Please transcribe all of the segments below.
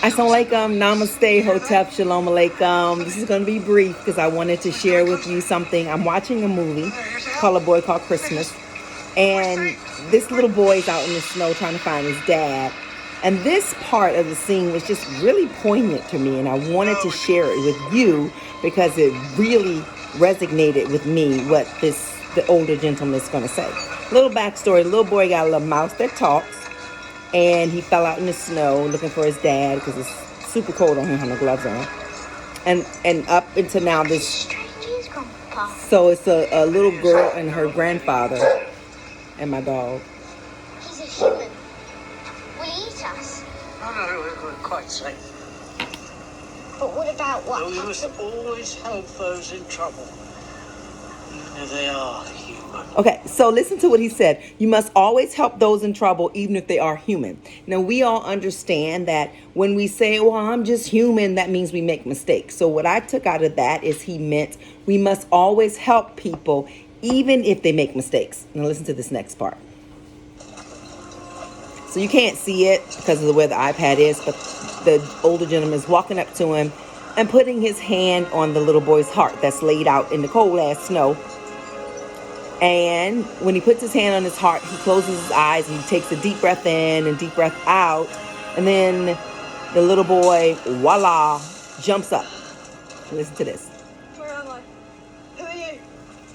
Assalamualaikum, namaste, hotep, shalom alaikum. This is going to be brief because I wanted to share with you something. I'm watching a movie called A Boy Called Christmas. And this little boy is out in the snow trying to find his dad. And this part of the scene was just really poignant to me. And I wanted to share it with you because it really resonated with me what the older gentleman is going to say. Little backstory, the little boy got a little mouse that talks. And he fell out in the snow looking for his dad because it's super cold on him, having no gloves on. And up until now, so it's a little girl and her grandfather and my dog. He's a human. Will he eat us? No, we're quite safe. But what about what? No, we must always help those in trouble, even if they are human. Okay, so listen to what he said. You must always help those in trouble, even if they are human. Now, we all understand that when we say, well, I'm just human, that means we make mistakes. So what I took out of that is he meant we must always help people, even if they make mistakes. Now, listen to this next part. So you can't see it because of the way the iPad is, but the older gentleman is walking up to him and putting his hand on the little boy's heart that's laid out in the cold ass snow. And when he puts his hand on his heart, he closes his eyes and he takes a deep breath in and deep breath out. And then the little boy, voila, jumps up. Listen to this. Where am I? Who are you?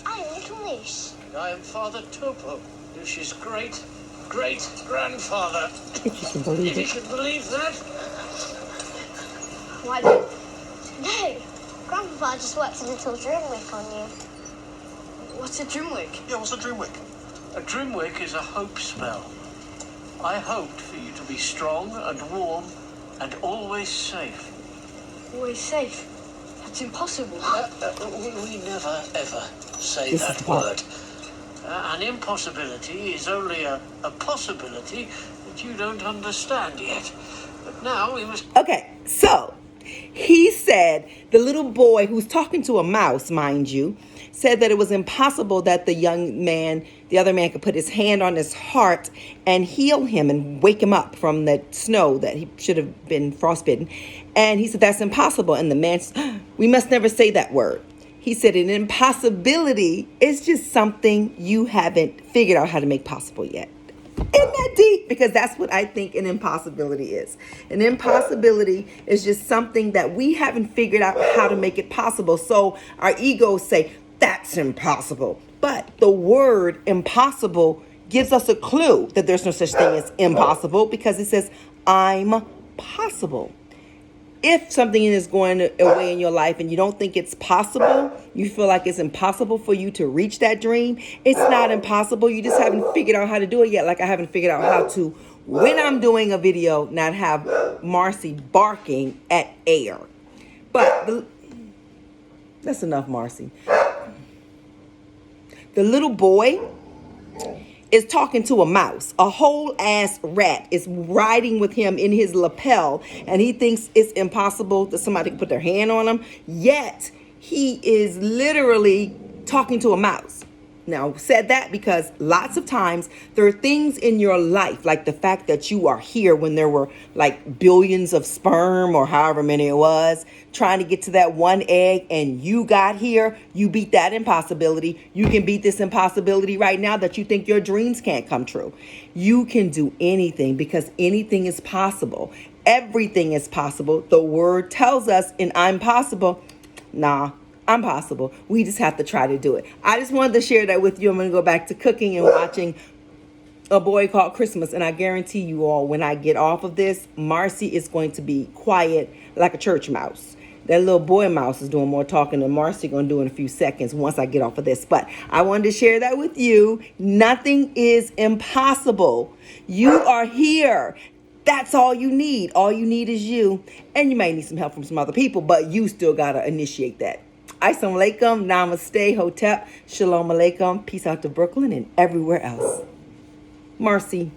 I am Little Moose. I am Father Topo, Lucy's great-great-grandfather. If you can believe You it. can believe that? Why then? No. Grandpa just worked a little dreamwick on you. What's a dreamwick? Yeah, what's a dreamwick? A dreamwick is a hope spell. I hoped for you to be strong and warm and always safe. Always safe. That's impossible. We never, ever say This that is what- word. An impossibility is only a possibility that you don't understand yet. But now we must... Okay, so he said the little boy who's talking to a mouse, mind you, said that it was impossible that the other man could put his hand on his heart and heal him and wake him up from the snow that he should have been frostbitten. And he said, that's impossible. And the man said, we must never say that word. He said an impossibility is just something you haven't figured out how to make possible yet. Isn't that deep? Because that's what I think an impossibility is. An impossibility is just something that we haven't figured out how to make it possible. So our egos say, that's impossible. But the word impossible gives us a clue that there's no such thing as impossible because it says, I'm possible. If something is going away in your life and you don't think it's possible, you feel like it's impossible for you to reach that dream, it's not impossible. You just haven't figured out how to do it yet. Like I haven't figured out how to, when I'm doing a video, not have Marcy barking at air. But that's enough, Marcy. The little boy is talking to a mouse. A whole ass rat is riding with him in his lapel, and he thinks it's impossible that somebody can put their hand on him. Yet he is literally talking to a mouse. Now, said that because lots of times there are things in your life, like the fact that you are here when there were like billions of sperm or however many it was, trying to get to that one egg, and you got here, you beat that impossibility. You can beat this impossibility right now that you think your dreams can't come true. You can do anything because anything is possible. Everything is possible. The word tells us in I'm possible, nah, I'm possible. We just have to try to do it. I just wanted to share that with you. I'm going to go back to cooking and watching A Boy Called Christmas. And I guarantee you all, when I get off of this, Marcy is going to be quiet like a church mouse. That little boy mouse is doing more talking than Marcy going to do in a few seconds once I get off of this. But I wanted to share that with you. Nothing is impossible. You are here. That's all you need. All you need is you. And you may need some help from some other people, but you still got to initiate that. Assalamualaikum, namaste, hotep, shalom alaikum, peace out to Brooklyn and everywhere else. Marcy.